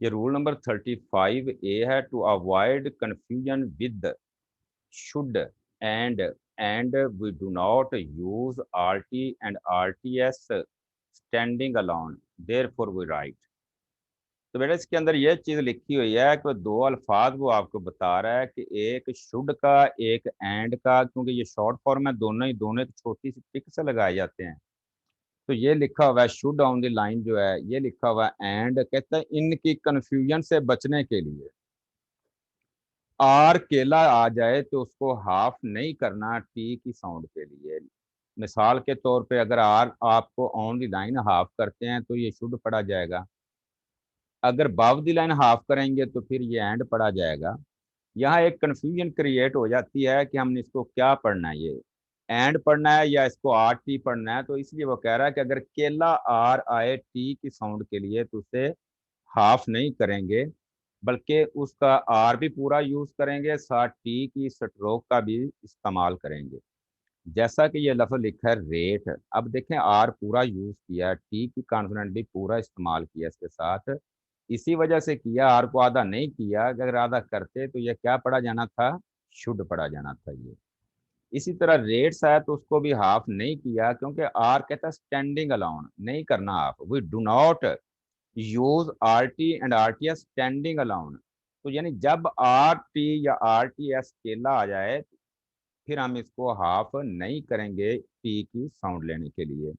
ये rule number 35A है, to avoid confusion with should and we do not use RT and RTS standing alone, therefore we write. तो बेटा इसके अंदर ये चीज लिखी हुई है कि दो अल्फाज वो आपको बता रहा है कि एक शुड का एक एंड का, क्योंकि ये शॉर्ट फॉर्म है, दोनों एक छोटी सी टिक से लगाए जाते हैं। तो ये लिखा हुआ है शुड ऑन द लाइन जो है, ये लिखा हुआ है एंड, कहता है इनकी कंफ्यूजन से बचने के लिए आर केला आ जाए तो उसको हाफ नहीं करना टी की साउंड के लिए। मिसाल के तौर पे अगर आर आपको ऑन द लाइन हाफ करते हैं तो ये शुड पढ़ा जाएगा, अगर बाव द लाइन हाफ करेंगे तो फिर ये एंड पढ़ा जाएगा। यहाँ एक कंफ्यूजन क्रिएट हो जाती है कि हमने इसको क्या पढ़ना है, ये एंड पढ़ना है या इसको आर टी पढ़ना है। तो इसलिए वो कह रहा है कि अगर केला आर आए टी की साउंड के लिए तो उसे हाफ नहीं करेंगे, बल्कि उसका आर भी पूरा यूज करेंगे, साथ टी की स्ट्रोक का भी इस्तेमाल करेंगे। जैसा कि ये लफ्ज लिखा है रेट, अब देखें आर पूरा यूज किया, टी की कॉन्सोनेंट भी पूरा इस्तेमाल किया इसके साथ, इसी वजह से किया, आर को आधा नहीं किया। अगर आधा करते तो ये क्या पढ़ा जाना था, शुड पढ़ा जाना था ये। इसी तरह रेट्स है तो उसको भी हाफ नहीं किया, क्योंकि आर कहता है स्टैंडिंग अलाउन, नहीं करना हाफ, we do not use RT and RTS standing alone. तो यानी जब RT या RTS केला आ जाए फिर हम इसको हाफ नहीं करेंगे टी की साउंड लेने के लिए।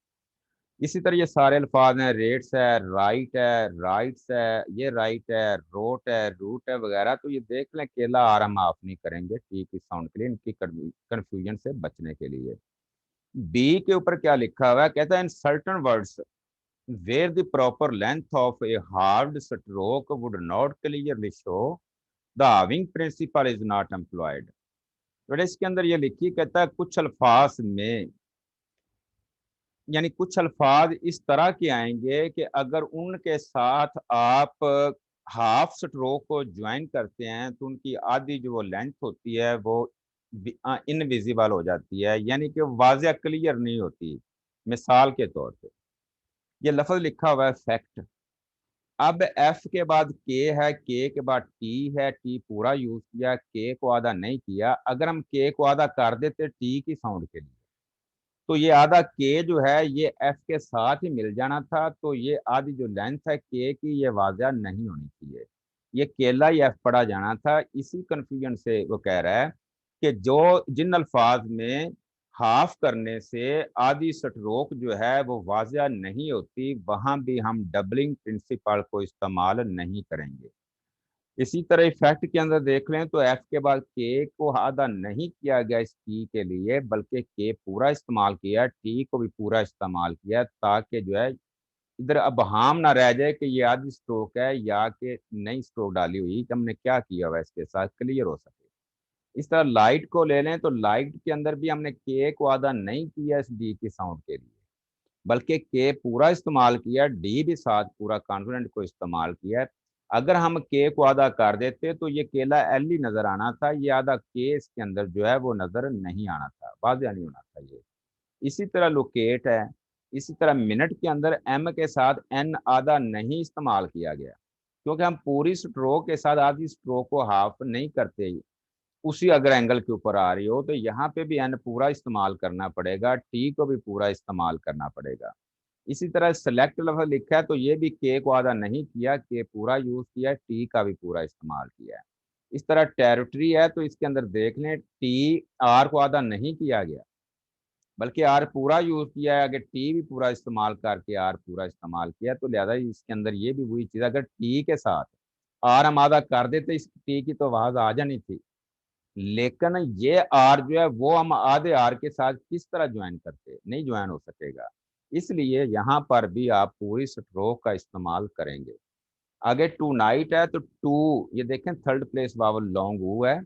इसी तरह ये सारे अल्फाज हैं, रेट्स है, राइट है, राइट्स है, ये राइट है, रोट है, रूट है वगैरह। तो ये देख लें केला आर हम हाफ नहीं करेंगे टी की साउंड के लिए, इनकी कंफ्यूजन से बचने के लिए। बी के ऊपर क्या लिखा हुआ है, कहता है in certain words where the proper length of a hard stroke would not clearly show, the having principle is not employed। तो इसके अंदर ये लिखी, कहता है कुछ अल्फाज में, यानी कुछ अल्फाज इस तरह के आएंगे कि अगर उनके साथ आप हाफ स्ट्रोक को ज्वाइन करते हैं तो उनकी आधी जो वो लेंथ होती है वो इनविजिबल हो जाती है, यानी कि वाज़िया क्लियर नहीं होती। मिसाल के तौर पे ये लफ्ज लिखा हुआ है फैक्ट, अब एफ के बाद के है, के के बाद टी है, टी पूरा यूज किया, के को आधा नहीं किया। अगर हम के को आधा कर देते टी की साउंड के लिए तो ये आधा के जो है ये एफ के साथ ही मिल जाना था, तो ये आधी जो लेंथ है के की ये वाज़ा नहीं होनी चाहिए, ये केला ही एफ पढ़ा जाना था। इसी कंफ्यूजन से वो कह रहा है कि जो जिन अल्फाज में हाफ करने से आधी स्ट्रोक जो है वो वाज़ा नहीं होती, वहां भी हम डबलिंग प्रिंसिपल को इस्तेमाल नहीं करेंगे। इसी तरह इफेक्ट के अंदर देख लें तो एफ के बाद के को आधा नहीं किया गया इस टी के लिए, बल्कि के पूरा इस्तेमाल किया, टी को भी पूरा इस्तेमाल किया, ताकि जो है इधर अब हम ना रह जाए कि ये आधी स्ट्रोक है या कि नई स्ट्रोक डाली हुई कि हमने क्या किया हुआ इसके साथ, क्लियर हो सके। इस तरह लाइट को ले लें तो लाइट के अंदर भी हमने के को आधा नहीं किया इस डी की साउंड के लिए, बल्कि के पूरा इस्तेमाल किया, डी भी साथ पूरा कॉन्फिडेंट को इस्तेमाल किया। अगर हम के को आधा कर देते तो ये केला एल ही नजर आना था, ये आधा के इसके अंदर जो है वो नजर नहीं आना था, वाज़िया नहीं होना था ये। इसी तरह लोकेट है, इसी तरह मिनट के अंदर एम के साथ एन आधा नहीं इस्तेमाल किया गया, क्योंकि हम पूरी स्ट्रोक के साथ आधी स्ट्रोक को हाफ नहीं करते, उसी अगर एंगल के ऊपर आ रही हो तो यहाँ पे भी एन पूरा इस्तेमाल करना पड़ेगा, टी को भी पूरा इस्तेमाल करना पड़ेगा। इसी तरह सेलेक्ट लफ्ज लिखा है तो ये भी के को आधा नहीं किया, के पूरा यूज किया, टी का भी पूरा इस्तेमाल किया है। इस तरह टेरिटरी है तो इसके अंदर देख लें टी आर को आधा नहीं किया गया, बल्कि आर पूरा यूज किया है, अगर टी भी पूरा इस्तेमाल करके आर पूरा इस्तेमाल किया तो लिहाजा इसके अंदर ये भी वही चीज, अगर टी के साथ आर हम आधा कर देते इस टी की तो आवाज आ जानी थी, लेकिन ये आर जो है वो हम आधे आर के साथ किस तरह ज्वाइन करते, नहीं ज्वाइन हो सकेगा। इसलिए यहाँ पर भी आप पूरी स्ट्रोक का इस्तेमाल करेंगे। आगे टू नाइट है तो टू, ये देखें थर्ड प्लेस वावल लॉन्ग ऊ है,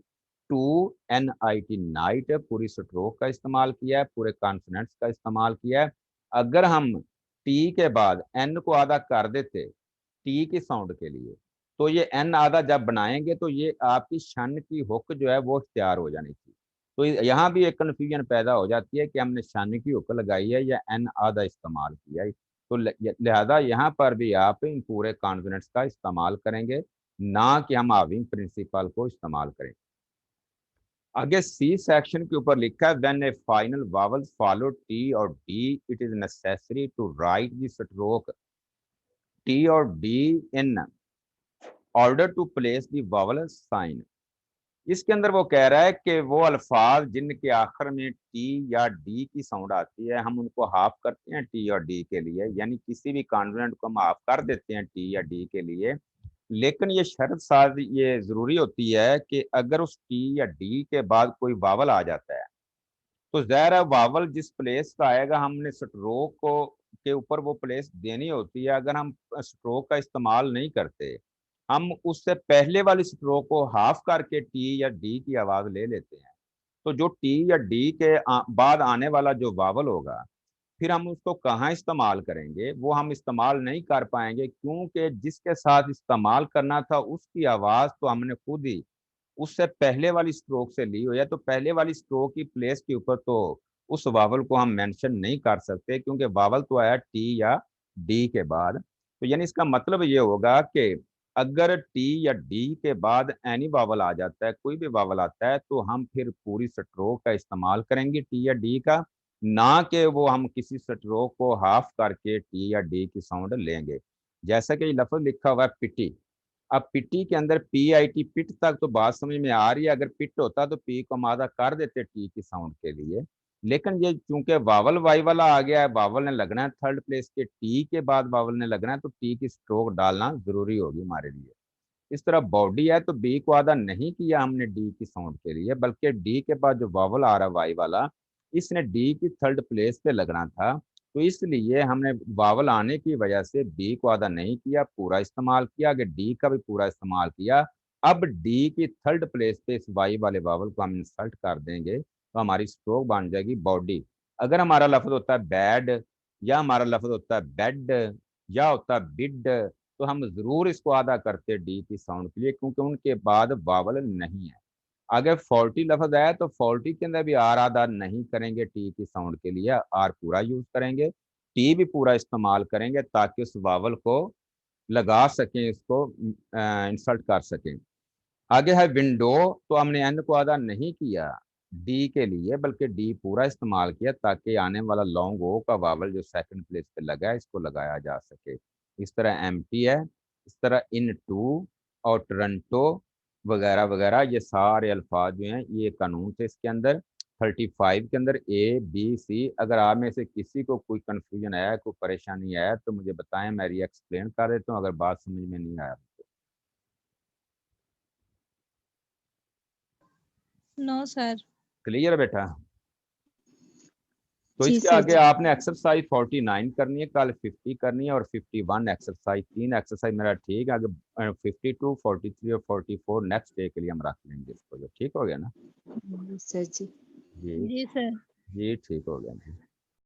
टू NIT नाइट है, पूरी स्ट्रोक का इस्तेमाल किया है, पूरे कॉन्फिडेंस का इस्तेमाल किया है। अगर हम टी के बाद एन को आधा कर देते टी की साउंड के लिए तो ये एन आधा जब बनाएंगे तो ये आपकी शन की हुक जो है वो तैयार हो जानी थी। तो यहाँ भी एक कन्फ्यूजन पैदा हो जाती है कि हमने शन की हुक लगाई है या एन आधा इस्तेमाल किया है। तो लिहाजा यहाँ पर भी आप इन पूरे कॉन्सोनेंट्स का इस्तेमाल करेंगे, ना कि हम हाविंग प्रिंसिपल को इस्तेमाल करें। आगे सी सेक्शन के ऊपर लिखा है when a final vowel follow T और D it is necessary to write the stroke T और D in order to place the vowel sign. इसके अंदर वो कह रहा है कि वो अल्फाज जिनके आखिर में टी या डी की साउंड आती है, हम उनको हाफ करते हैं टी और डी के लिए, यानी किसी भी कॉन्सोनेंट को हम हाफ कर देते हैं टी या डी के लिए। लेकिन ये शर्त साथ ये जरूरी होती है कि अगर उस टी या डी के बाद कोई वावल आ जाता है, तो ज़ाहिर है वावल जिस प्लेस का आएगा हमने स्ट्रोक को के ऊपर वो प्लेस देनी होती है। अगर हम स्ट्रोक का इस्तेमाल नहीं करते, हम उससे पहले वाली स्ट्रोक को हाफ करके टी या डी की आवाज ले लेते हैं, तो जो टी या डी के बाद आने वाला जो वावल होगा, फिर हम उसको कहाँ इस्तेमाल करेंगे, वो हम इस्तेमाल नहीं कर पाएंगे, क्योंकि जिसके साथ इस्तेमाल करना था उसकी आवाज तो हमने खुद ही उससे पहले वाली स्ट्रोक से ली हुई है। तो पहले वाली स्ट्रोक की प्लेस के ऊपर तो उस वावल को हम मेंशन नहीं कर सकते, क्योंकि वावल तो आया टी या डी के बाद। तो यानी इसका मतलब ये होगा कि अगर टी या डी के बाद एनी वावल आ जाता है, कोई भी वावल आता है, तो हम फिर पूरी स्ट्रोक का इस्तेमाल करेंगे टी या डी का, ना कि वो हम किसी स्ट्रोक को हाफ करके टी या डी की साउंड लेंगे। जैसा कि लफ्ज लिखा हुआ है पिटी, अब पिटी के अंदर पी आई टी पिट तक तो बात समझ में आ रही है। अगर पिट होता तो पी को मादा कर देते टी की साउंड के लिए, लेकिन ये चूंकि वावल वाई वाला आ गया है, वावल ने लगना है थर्ड प्लेस के, टी के बाद वावल ने लगना है, तो टी की स्ट्रोक डालना जरूरी होगी हमारे लिए। इस तरह बॉडी है तो बी को आधा नहीं किया हमने डी की साउंड के लिए, बल्कि डी के बाद जो वावल आ रहा वाई वाला, इसने डी की थर्ड प्लेस पे लगना था। तो इसलिए हमने वावल आने की वजह से बी को आधा नहीं किया, पूरा इस्तेमाल किया, आगे डी का भी पूरा इस्तेमाल किया। अब डी की थर्ड प्लेस पे इस वाई वाले वावल को हम इंसल्ट कर देंगे, तो हमारी स्ट्रोक बन जाएगी बॉडी। अगर हमारा लफ्ज होता है बैड, या हमारा लफ्ज होता है बेड, या होता है बिड, तो हम जरूर इसको अदा करते डी की साउंड के लिए, क्योंकि उनके बाद वावल नहीं है। अगर फॉल्टी लफ्ज आया तो फॉल्टी के अंदर भी आर अदा नहीं करेंगे टी की साउंड के लिए, आर पूरा यूज करेंगे, टी भी पूरा इस्तेमाल करेंगे, ताकि उस वावल को लगा सकें, इसको इंसल्ट कर सकें। आगे है विंडो, तो हमने एन को अदा नहीं किया डी के लिए, बल्कि डी पूरा इस्तेमाल किया, ताकि आने वाला लॉन्ग ओ का वावल जो सेकंड प्लेस पे लगा है, इसको लगाया जा सके। इस तरह एम्प्टी है, इस तरह इन टू और टोरंटो वगैरह वगैरह, ये सारे अल्फाज जो हैं ये कानून थे इसके अंदर। 35 के अंदर ए बी सी, अगर आप में से किसी को कोई कंफ्यूजन आया, कोई परेशानी आया, तो मुझे बताएं, मैं री एक्सप्लेन कर देता हूँ अगर बात समझ में नहीं आया। No sir. क्लियर है बेटा? तो जी इसके सर आगे जी। आपने एक्सरसाइज 49 करनी है, कल 50 करनी है, और 51 एक्सरसाइज, 3 एक्सरसाइज मेरा ठीक है। आगे 52, 43 और 44 नेक्स्ट डे के लिए हम रख लेंगे इसको, जो ठीक हो गया ना? सर जी। जी जी सर। जी ठीक हो गया जी।